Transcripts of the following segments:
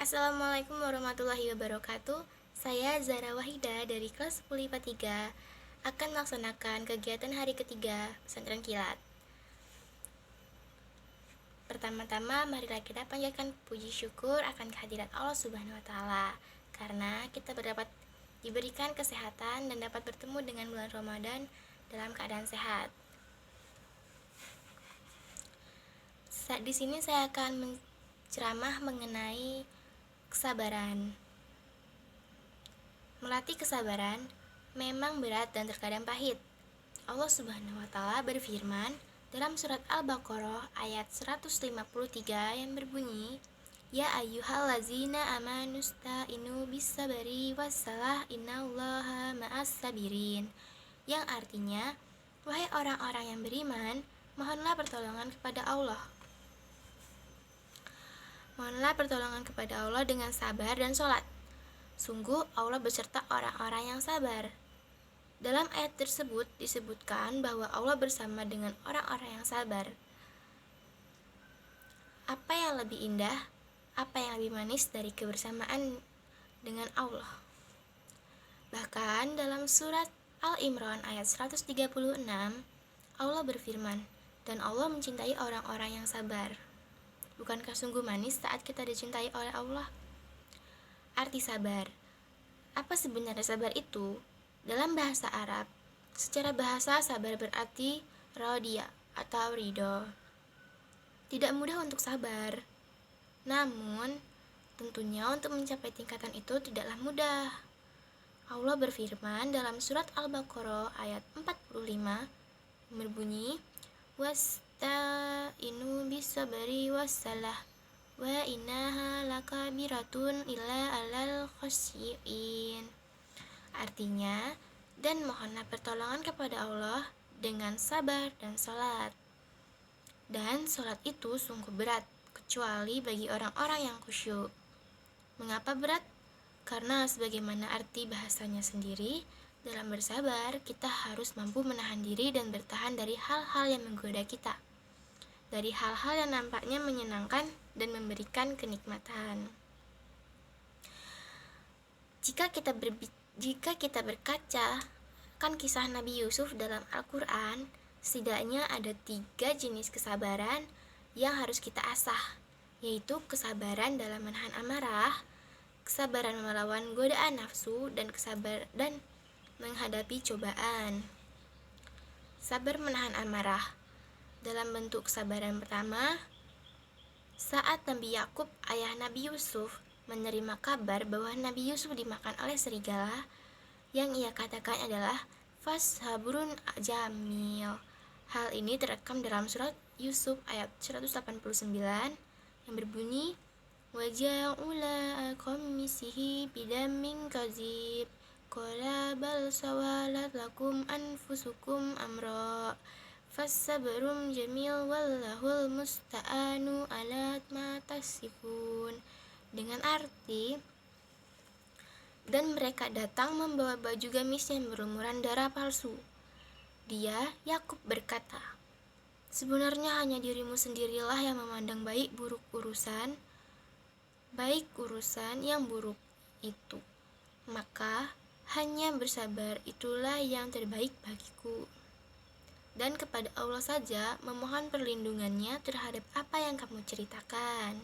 Assalamualaikum warahmatullahi wabarakatuh. Saya Zara Wahida dari kelas 10 IPA 3 akan melaksanakan kegiatan hari ketiga pesantren kilat. Pertama-tama marilah kita panjatkan puji syukur akan kehadirat Allah Subhanahu wa taala karena kita diberikan kesehatan dan dapat bertemu dengan bulan Ramadan dalam keadaan sehat. Di sini saya akan menceramah mengenai kesabaran. Melatih kesabaran memang berat dan terkadang pahit. Allah Subhanahu wa taala berfirman dalam surat Al-Baqarah ayat 153 yang berbunyi, "Ya ayyuhallazina amanu sta'inu bis-sabri wassalah innallaha ma'as sabirin." Yang artinya, wahai orang-orang yang beriman, mohonlah pertolongan kepada Allah. Mohonlah pertolongan kepada Allah dengan sabar dan sholat. Sungguh Allah beserta orang-orang yang sabar. Dalam ayat tersebut disebutkan bahwa Allah bersama dengan orang-orang yang sabar. Apa yang lebih indah, apa yang lebih manis dari kebersamaan dengan Allah? Bahkan dalam surat Al-Imran ayat 136, Allah berfirman, "Dan Allah mencintai orang-orang yang sabar." Bukankah sungguh manis saat kita dicintai oleh Allah? Arti sabar. Apa sebenarnya sabar itu? Dalam bahasa Arab, secara bahasa sabar berarti radiyah atau ridho. Tidak mudah untuk sabar. Namun, tentunya untuk mencapai tingkatan itu tidaklah mudah. Allah berfirman dalam surat Al-Baqarah ayat 45 berbunyi, "Wasta'inu bis-sabri wassalah wa innaha lakabiratun illa 'alal khasyiin." Artinya, dan mohonlah pertolongan kepada Allah dengan sabar dan sholat. Dan sholat itu sungguh berat, kecuali bagi orang-orang yang khusyuk. Mengapa berat? Karena sebagaimana arti bahasanya sendiri, dalam bersabar kita harus mampu menahan diri dan bertahan dari hal-hal yang menggoda kita, dari hal-hal yang nampaknya menyenangkan dan memberikan kenikmatan. Jika kita berkaca kan kisah Nabi Yusuf dalam Al-Quran, setidaknya ada 3 jenis kesabaran yang harus kita asah, yaitu kesabaran dalam menahan amarah, kesabaran melawan godaan nafsu, dan kesabaran menghadapi cobaan. Sabar menahan amarah. Dalam bentuk kesabaran pertama, saat Nabi Yakub, ayah Nabi Yusuf, menerima kabar bahwa Nabi Yusuf dimakan oleh serigala, yang ia katakan adalah fashabrun jamil. Hal ini terekam dalam surat Yusuf ayat 189 yang berbunyi, "Waja'ula qamisihi bidamin kadzib qala bal sawalat lakum anfusukum amra fasabrum jamil wallahul musta'anu ala ma tasifun." Dengan arti, dan mereka datang membawa baju gamis yang berlumuran darah palsu. Dia, Yakub, berkata, "Sebenarnya hanya dirimu sendirilah yang memandang baik urusan yang buruk itu. Maka hanya bersabar itulah yang terbaik bagiku. Dan kepada Allah saja memohon perlindungannya terhadap apa yang kamu ceritakan."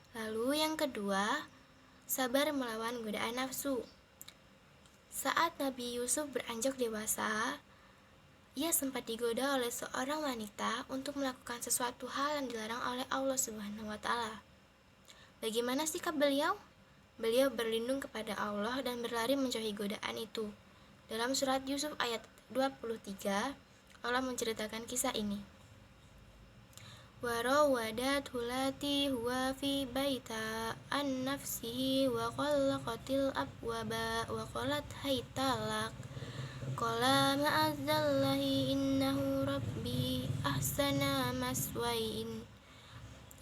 Lalu yang kedua, sabar melawan godaan nafsu. Saat Nabi Yusuf beranjak dewasa, ia sempat digoda oleh seorang wanita untuk melakukan sesuatu hal yang dilarang oleh Allah Subhanahu wa taala. Bagaimana sikap beliau? Beliau berlindung kepada Allah dan berlari menjauhi godaan itu. Dalam surat Yusuf ayat 23, Allah menceritakan kisah ini. وَرَوَّدَتْهُ الَّتِي هُوَ فِي بَيْتِهَا عَنْ نَفْسِهِ وَغَلَّقَتِ الْأَبْوَابَ وَقَالَتْ هَيْتَ لَكَ قَالَ مَعَاذَ اللَّهِ إِنَّهُ رَبِّي أَحْسَنَ مَثْوَايَ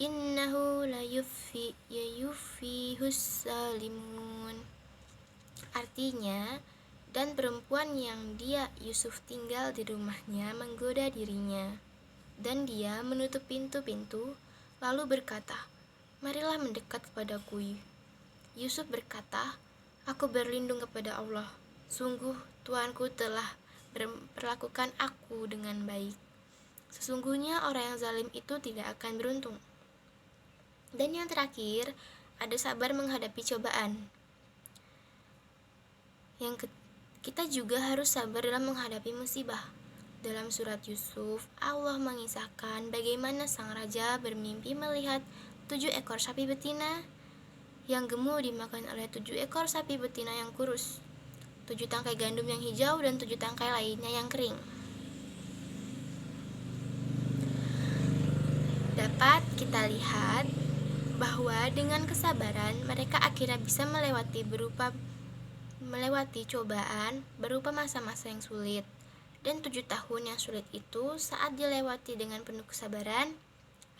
إِنَّهُ لَا يُفْلِحُ الظَّالِمُونَ. Artinya, dan perempuan yang dia Yusuf tinggal di rumahnya menggoda dirinya, dan dia menutup pintu-pintu, lalu berkata, marilah mendekat kepadaku. Yusuf berkata, aku berlindung kepada Allah. Sungguh Tuanku telah memperlakukan aku dengan baik. Sesungguhnya orang yang zalim itu tidak akan beruntung. Dan yang terakhir, ada sabar menghadapi cobaan. Kita juga harus sabar dalam menghadapi musibah. Dalam surat Yusuf, Allah mengisahkan bagaimana sang raja bermimpi melihat 7 ekor sapi betina yang gemuk dimakan oleh 7 ekor sapi betina yang kurus, 7 tangkai gandum yang hijau, dan 7 tangkai lainnya yang kering. Dapat kita lihat bahwa dengan kesabaran mereka akhirnya bisa melewati cobaan berupa masa-masa yang sulit. Dan 7 tahun yang sulit itu saat dilewati dengan penuh kesabaran,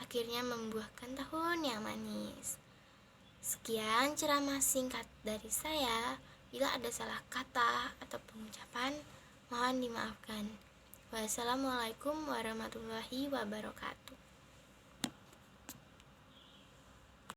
akhirnya membuahkan tahun yang manis. Sekian ceramah singkat dari saya. Bila ada salah kata atau pengucapan, mohon dimaafkan. Wassalamualaikum warahmatullahi wabarakatuh.